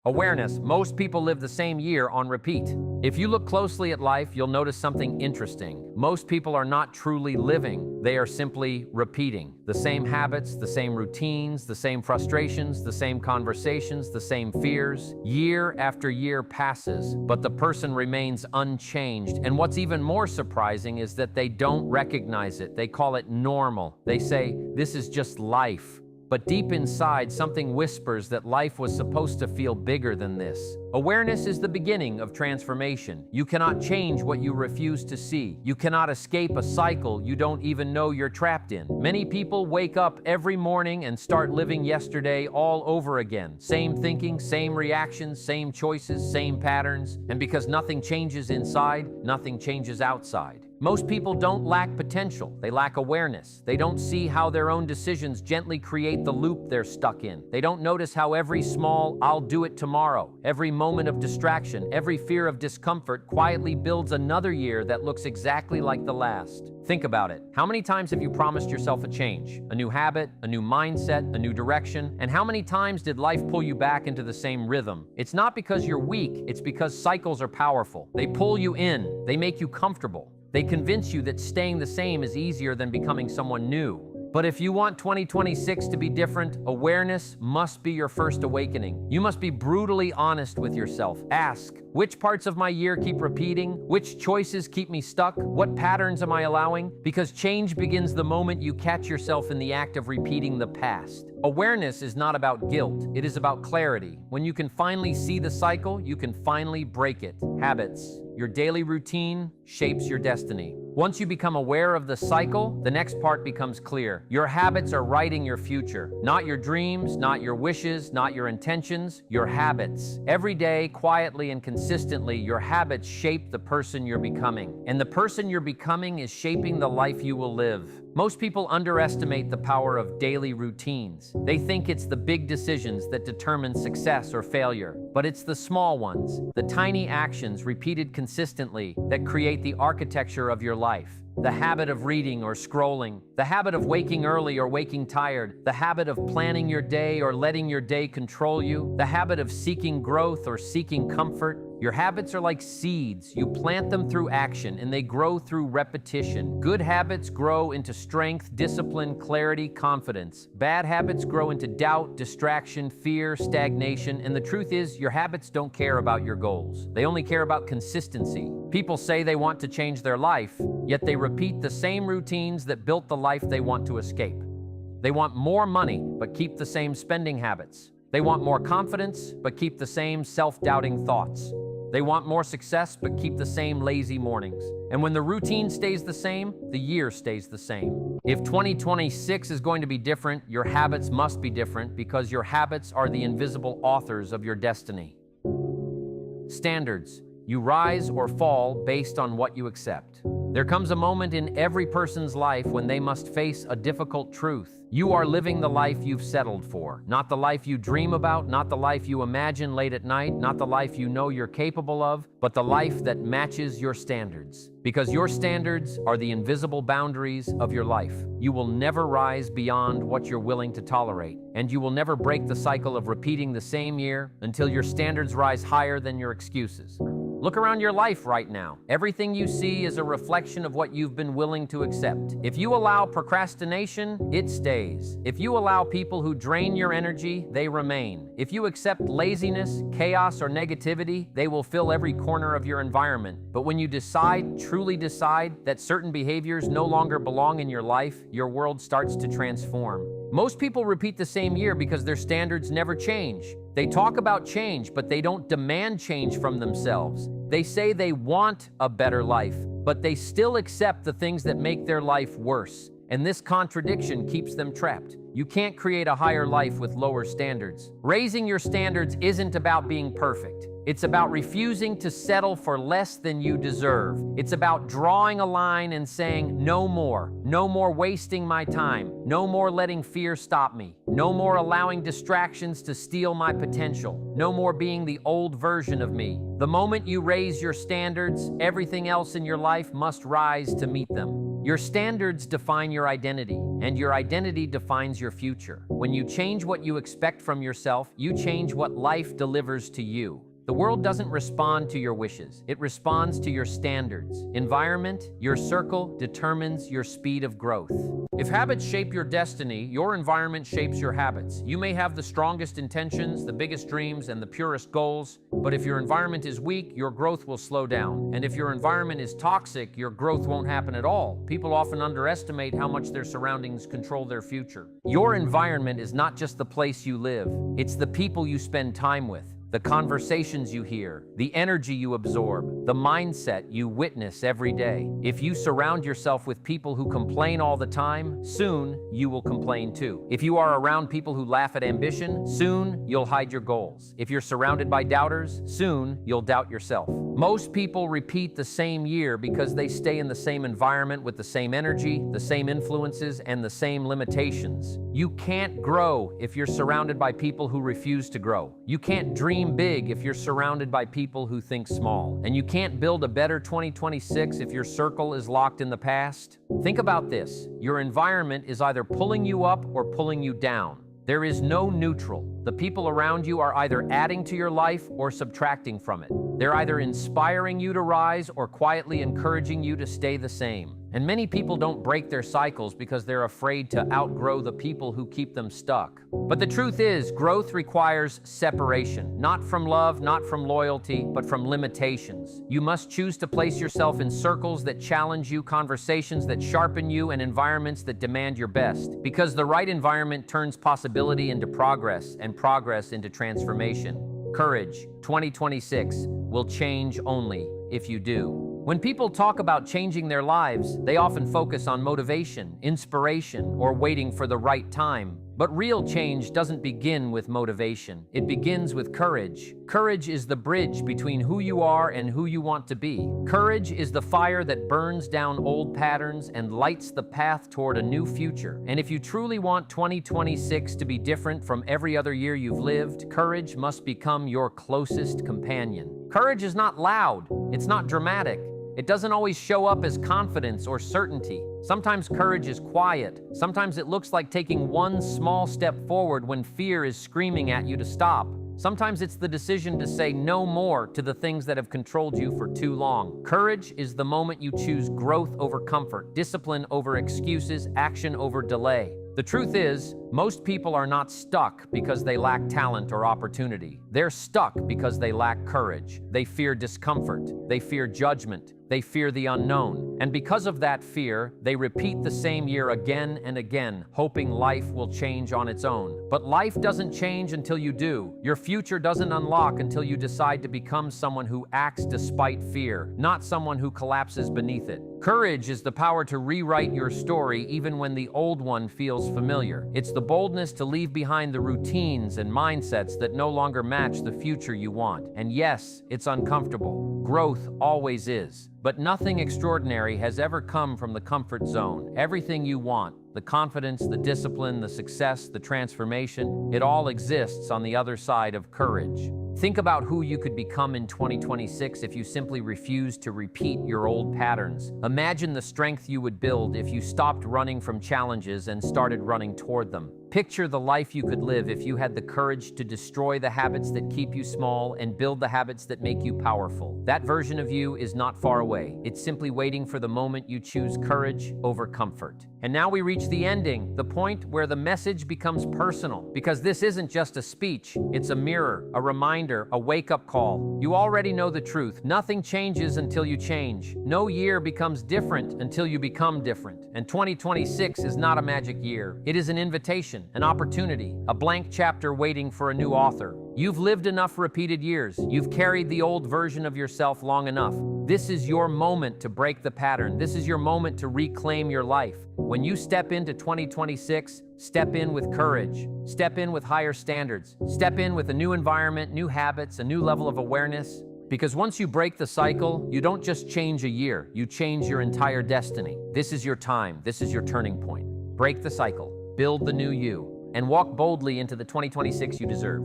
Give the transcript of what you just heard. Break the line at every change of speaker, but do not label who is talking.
Awareness. Most people live the same year on repeat. If you look closely at life, you'll notice something interesting. Most people are not truly living. They are simply repeating. The same habits, the same routines, the same frustrations, the same conversations, the same fears. Year after year passes, but the person remains unchanged. And what's even more surprising is that they don't recognize it. They call it normal. They say, "This is just life." But deep inside, something whispers that life was supposed to feel bigger than this. Awareness is the beginning of transformation. You cannot change what you refuse to see. You cannot escape a cycle you don't even know you're trapped in. Many people wake up every morning and start living yesterday all over again. Same thinking, same reactions, same choices, same patterns. And because nothing changes inside, nothing changes outside. Most people don't lack potential, they lack awareness. They don't see how their own decisions gently create the loop they're stuck in. They don't notice how every small, "I'll do it tomorrow," every moment of distraction, every fear of discomfort quietly builds another year that looks exactly like the last. Think about it. How many times have you promised yourself a change? A new habit, a new mindset, a new direction? And how many times did life pull you back into the same rhythm? It's not because you're weak, it's because cycles are powerful. They pull you in, they make you comfortable. They convince you that staying the same is easier than becoming someone new. But if you want 2026 to be different, awareness must be your first awakening. You must be brutally honest with yourself. Ask, which parts of my year keep repeating? Which choices keep me stuck? What patterns am I allowing? Because change begins the moment you catch yourself in the act of repeating the past. Awareness is not about guilt, it is about clarity. When you can finally see the cycle, you can finally break it. Habits. Your daily routine shapes your destiny. Once you become aware of the cycle, the next part becomes clear. Your habits are writing your future. Not your dreams, not your wishes, not your intentions, your habits. Every day, quietly and consistently, your habits shape the person you're becoming. And the person you're becoming is shaping the life you will live. Most people underestimate the power of daily routines. They think it's the big decisions that determine success or failure. But it's the small ones, the tiny actions repeated consistently, that create the architecture of your life. The habit of reading or scrolling, the habit of waking early or waking tired, the habit of planning your day or letting your day control you, the habit of seeking growth or seeking comfort. Your habits are like seeds. You plant them through action and they grow through repetition. Good habits grow into strength, discipline, clarity, confidence. Bad habits grow into doubt, distraction, fear, stagnation. And the truth is, your habits don't care about your goals. They only care about consistency. People say they want to change their life, yet they repeat the same routines that built the life they want to escape. They want more money, but keep the same spending habits. They want more confidence, but keep the same self-doubting thoughts. They want more success, but keep the same lazy mornings. And when the routine stays the same, the year stays the same. If 2026 is going to be different, your habits must be different, because your habits are the invisible authors of your destiny. Standards. You rise or fall based on what you accept. There comes a moment in every person's life when they must face a difficult truth. You are living the life you've settled for, not the life you dream about, not the life you imagine late at night, not the life you know you're capable of, but the life that matches your standards. Because your standards are the invisible boundaries of your life. You will never rise beyond what you're willing to tolerate, and you will never break the cycle of repeating the same year until your standards rise higher than your excuses. Look around your life right now. Everything you see is a reflection of what you've been willing to accept. If you allow procrastination, it stays. If you allow people who drain your energy, they remain. If you accept laziness, chaos, or negativity, they will fill every corner of your environment. But when you truly decide, that certain behaviors no longer belong in your life, your world starts to transform. Most people repeat the same year because their standards never change. They talk about change, but they don't demand change from themselves. They say they want a better life, but they still accept the things that make their life worse. And this contradiction keeps them trapped. You can't create a higher life with lower standards. Raising your standards isn't about being perfect. It's about refusing to settle for less than you deserve. It's about drawing a line and saying, no more. No more wasting my time. No more letting fear stop me. No more allowing distractions to steal my potential. No more being the old version of me. The moment you raise your standards, everything else in your life must rise to meet them. Your standards define your identity, and your identity defines your future. When you change what you expect from yourself, you change what life delivers to you. The world doesn't respond to your wishes. It responds to your standards. Environment, your circle, determines your speed of growth. If habits shape your destiny, your environment shapes your habits. You may have the strongest intentions, the biggest dreams, and the purest goals, but if your environment is weak, your growth will slow down. And if your environment is toxic, your growth won't happen at all. People often underestimate how much their surroundings control their future. Your environment is not just the place you live, it's the people you spend time with, the conversations you hear, the energy you absorb, the mindset you witness every day. If you surround yourself with people who complain all the time, soon you will complain too. If you are around people who laugh at ambition, soon you'll hide your goals. If you're surrounded by doubters, soon you'll doubt yourself. Most people repeat the same year because they stay in the same environment with the same energy, the same influences, and the same limitations. You can't grow if you're surrounded by people who refuse to grow. You can't dream big if you're surrounded by people who think small. And you can't build a better 2026 if your circle is locked in the past. Think about this. Your environment is either pulling you up or pulling you down. There is no neutral. The people around you are either adding to your life or subtracting from it. They're either inspiring you to rise or quietly encouraging you to stay the same. And many people don't break their cycles because they're afraid to outgrow the people who keep them stuck. But the truth is, growth requires separation, not from love, not from loyalty, but from limitations. You must choose to place yourself in circles that challenge you, conversations that sharpen you, and environments that demand your best. Because the right environment turns possibility into progress, and progress into transformation. Courage, 2026, will change only if you do. When people talk about changing their lives, they often focus on motivation, inspiration, or waiting for the right time. But real change doesn't begin with motivation. It begins with courage. Courage is the bridge between who you are and who you want to be. Courage is the fire that burns down old patterns and lights the path toward a new future. And if you truly want 2026 to be different from every other year you've lived, courage must become your closest companion. Courage is not loud. It's not dramatic. It doesn't always show up as confidence or certainty. Sometimes courage is quiet. Sometimes it looks like taking one small step forward when fear is screaming at you to stop. Sometimes it's the decision to say no more to the things that have controlled you for too long. Courage is the moment you choose growth over comfort, discipline over excuses, action over delay. The truth is, most people are not stuck because they lack talent or opportunity. They're stuck because they lack courage. They fear discomfort. They fear judgment. They fear the unknown. And because of that fear, they repeat the same year again and again, hoping life will change on its own. But life doesn't change until you do. Your future doesn't unlock until you decide to become someone who acts despite fear, not someone who collapses beneath it. Courage is the power to rewrite your story even when the old one feels familiar. It's the boldness to leave behind the routines and mindsets that no longer match the future you want. And yes, it's uncomfortable. Growth always is. But nothing extraordinary has ever come from the comfort zone. Everything you want, the confidence, the discipline, the success, the transformation, it all exists on the other side of courage. Think about who you could become in 2026 if you simply refused to repeat your old patterns. Imagine the strength you would build if you stopped running from challenges and started running toward them. Picture the life you could live if you had the courage to destroy the habits that keep you small and build the habits that make you powerful. That version of you is not far away. It's simply waiting for the moment you choose courage over comfort. And now we reach the ending, the point where the message becomes personal. Because this isn't just a speech, it's a mirror, a reminder, a wake-up call. You already know the truth. Nothing changes until you change. No year becomes different until you become different. And 2026 is not a magic year. It is an invitation, an opportunity, a blank chapter waiting for a new author. You've lived enough repeated years. You've carried the old version of yourself long enough. This is your moment to break the pattern. This is your moment to reclaim your life. When you step into 2026, step in with courage. Step in with higher standards. Step in with a new environment, new habits, a new level of awareness. Because once you break the cycle, you don't just change a year, you change your entire destiny. This is your time. This is your turning point. Break the cycle, build the new you, and walk boldly into the 2026 you deserve.